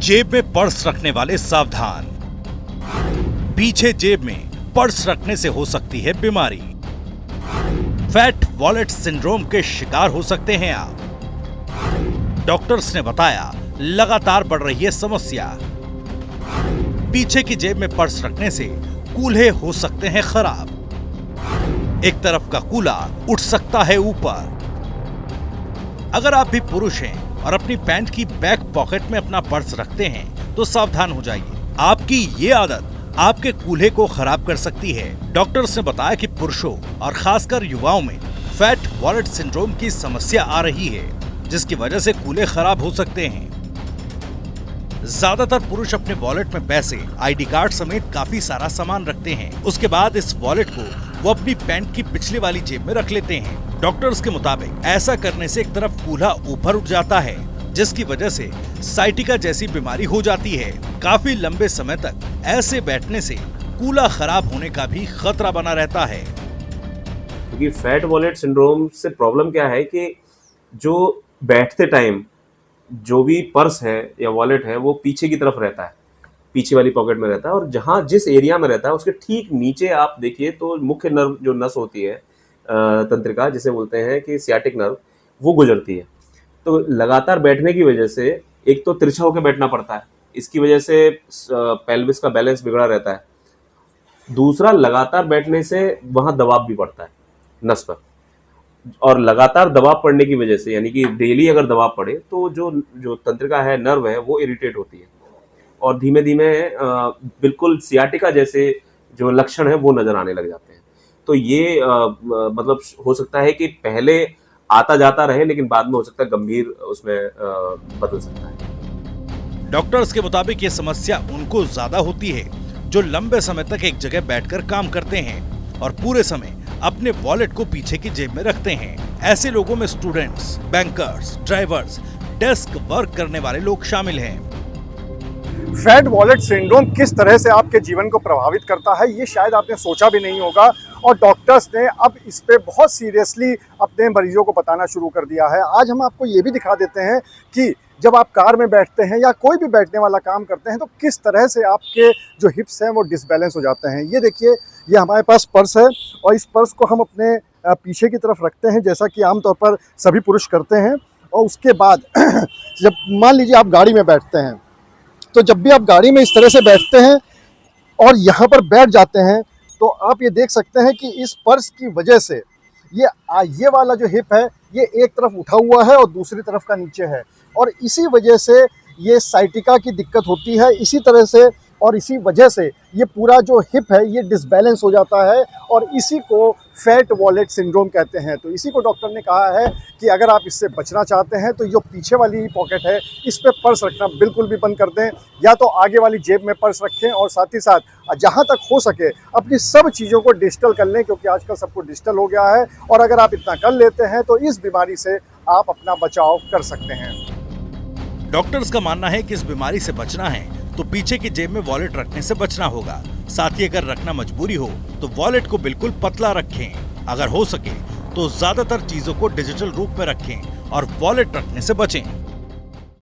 जेब में पर्स रखने वाले सावधान। पीछे जेब में पर्स रखने से हो सकती है बीमारी। फैट वॉलेट सिंड्रोम के शिकार हो सकते हैं आप। डॉक्टर्स ने बताया लगातार बढ़ रही है समस्या। पीछे की जेब में पर्स रखने से कूल्हे हो सकते हैं खराब। एक तरफ का कूला उठ सकता है ऊपर। अगर आप भी पुरुष हैं और अपनी पैंट की बैक पॉकेट में अपना पर्स रखते हैं तो सावधान हो जाइए। आपकी ये आदत आपके कूल्हे को खराब कर सकती है। डॉक्टर्स ने बताया कि पुरुषों और खासकर युवाओं में फैट वॉलेट सिंड्रोम की समस्या आ रही है, जिसकी वजह से कूल्हे खराब हो सकते हैं। ज्यादातर पुरुष अपने वॉलेट में पैसे, आईडी कार्ड समेत काफी सारा सामान रखते हैं। उसके बाद इस वॉलेट को वो अपनी पैंट की पिछली वाली जेब में रख लेते हैं। डॉक्टर्स के मुताबिक ऐसा करने से एक तरफ कूल्हा ऊपर उठ जाता है, जिसकी वजह से साइटिका जैसी बीमारी हो जाती है। काफी लंबे समय तक ऐसे बैठने से कूल्हा खराब होने का भी खतरा बना रहता है। क्योंकि फैट वॉलेट सिंड्रोम से प्रॉब्लम क्या है कि जो बैठते टाइम जो भी पर्स है या वॉलेट है वो पीछे की तरफ रहता है, पीछे वाली पॉकेट में रहता है, और जहाँ जिस एरिया में रहता है उसके ठीक नीचे आप देखिए तो मुख्य नर्व जो नस होती है तंत्रिका जिसे बोलते हैं कि सियाटिक नर्व, वो गुजरती है। तो लगातार बैठने की वजह से एक तो तिरछा होकर बैठना पड़ता है, इसकी वजह से पेल्विस का बैलेंस बिगड़ा रहता है। दूसरा, लगातार बैठने से वहाँ दबाव भी पड़ता है नस पर, और लगातार दबाव पड़ने की वजह से यानी कि डेली अगर दबाव पड़े तो जो तंत्रिका है, नर्व है, वो इरिटेट होती है और धीमे धीमे बिल्कुल सियाटिका जैसे जो लक्षण है वो नजर आने लग जाते हैं। तो ये मतलब हो सकता है कि पहले आता जाता रहे लेकिन बाद में हो सकता है गंभीर उसमें बदल सकता है। डॉक्टर्स के मुताबिक ये समस्या उनको ज्यादा होती है जो लंबे समय तक एक जगह बैठकर काम करते हैं और पूरे समय अपने वॉलेट को पीछे की जेब में रखते हैं। ऐसे लोगों में students, bankers, drivers, desk work करने वाले लोग शामिल हैं। फैट वॉलेट सिंड्रोम किस तरह से आपके जीवन को प्रभावित करता है ये शायद आपने सोचा भी नहीं होगा, और डॉक्टर्स ने अब इस पे बहुत सीरियसली अपने मरीजों को बताना शुरू कर दिया है। आज हम आपको ये भी दिखा देते हैं कि जब आप कार में बैठते हैं या कोई भी बैठने वाला काम करते हैं तो किस तरह से आपके जो हिप्स हैं वो डिसबैलेंस हो जाते हैं। ये देखिए, ये हमारे पास पर्स है और इस पर्स को हम अपने पीछे की तरफ रखते हैं जैसा कि आमतौर पर सभी पुरुष करते हैं। और उसके बाद जब मान लीजिए आप गाड़ी में बैठते हैं तो जब भी आप गाड़ी में इस तरह से बैठते हैं और यहाँ पर बैठ जाते हैं तो आप ये देख सकते हैं कि इस पर्स की वजह से ये वाला जो हिप है ये एक तरफ उठा हुआ है और दूसरी तरफ का नीचे है, और इसी वजह से ये साइटिका की दिक्कत होती है। इसी तरह से और इसी वजह से ये पूरा जो हिप है ये डिसबैलेंस हो जाता है और इसी को फैट वॉलेट सिंड्रोम कहते हैं। तो इसी को डॉक्टर ने कहा है कि अगर आप इससे बचना चाहते हैं तो जो पीछे वाली पॉकेट है इस पे पर्स रखना बिल्कुल भी बंद कर दें, या तो आगे वाली जेब में पर्स रखें और साथ ही साथ जहाँ तक हो सके अपनी सब चीज़ों को डिजिटल कर लें, क्योंकि आजकल सब कुछ डिजिटल हो गया है। और अगर आप इतना कर लेते हैं तो इस बीमारी से आप अपना बचाव कर सकते हैं। डॉक्टर्स का मानना है कि इस बीमारी से बचना है तो पीछे की जेब में वॉलेट रखने से बचना होगा। साथ ही अगर रखना मजबूरी हो तो वॉलेट को बिल्कुल पतला रखें। अगर हो सके तो ज्यादातर चीजों को डिजिटल रूप में रखें और वॉलेट रखने से बचें।